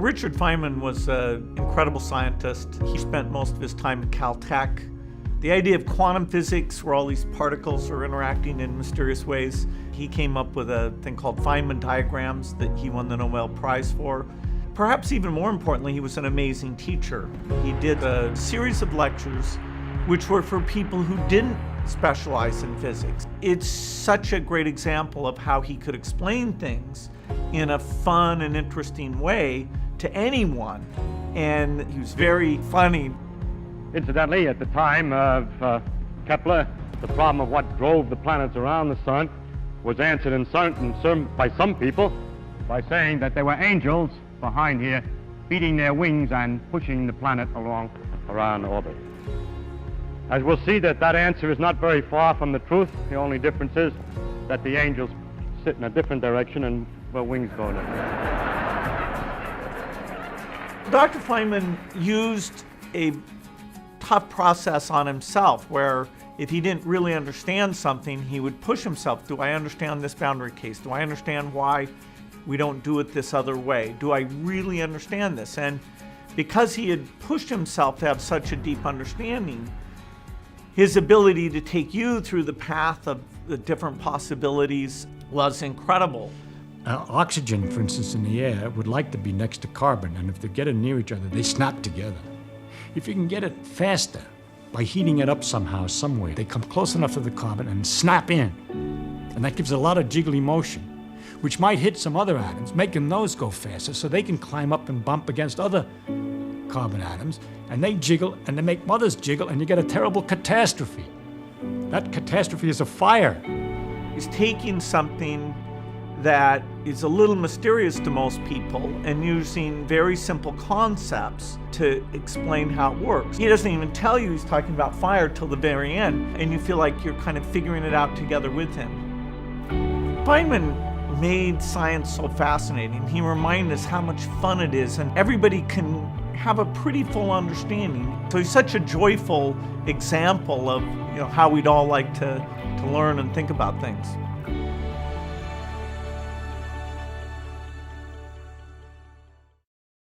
Richard Feynman was an incredible scientist. He spent most of his time at Caltech. The idea of quantum physics, where all these particles are interacting in mysterious ways, he came up with a thing called Feynman diagrams that he won the Nobel Prize for. Perhaps even more importantly, he was an amazing teacher. He did a series of lectures which were for people who didn't specialize in physics. It's such a great example of how he could explain things in a fun and interesting way to anyone. And he was very funny. Incidentally, at the time of Kepler, the problem of what drove the planets around the sun was answered by some people by saying that there were angels behind here beating their wings and pushing the planet along around orbit. As we'll see, that answer is not very far from the truth. The only difference is that the angels sit in a different direction and where wings go in. Dr. Feynman used a tough process on himself where if he didn't really understand something, he would push himself. Do I understand this boundary case? Do I understand why we don't do it this other way? Do I really understand this? And because he had pushed himself to have such a deep understanding, his ability to take you through the path of the different possibilities was incredible. Oxygen, for instance, in the air would like to be next to carbon, and if they're getting near each other, they snap together. If you can get it faster by heating it up somehow, some way, they come close enough to the carbon and snap in. And that gives a lot of jiggly motion, which might hit some other atoms, making those go faster so they can climb up and bump against other carbon atoms, and they jiggle and they make mothers jiggle, and you get a terrible catastrophe. That catastrophe is a fire. He's taking something that is a little mysterious to most people and using very simple concepts to explain how it works. He doesn't even tell you he's talking about fire till the very end, and you feel like you're kind of figuring it out together with him. Feynman made science so fascinating. He reminded us how much fun it is, and everybody can have a pretty full understanding. So he's such a joyful example of how we'd all like to learn and think about things.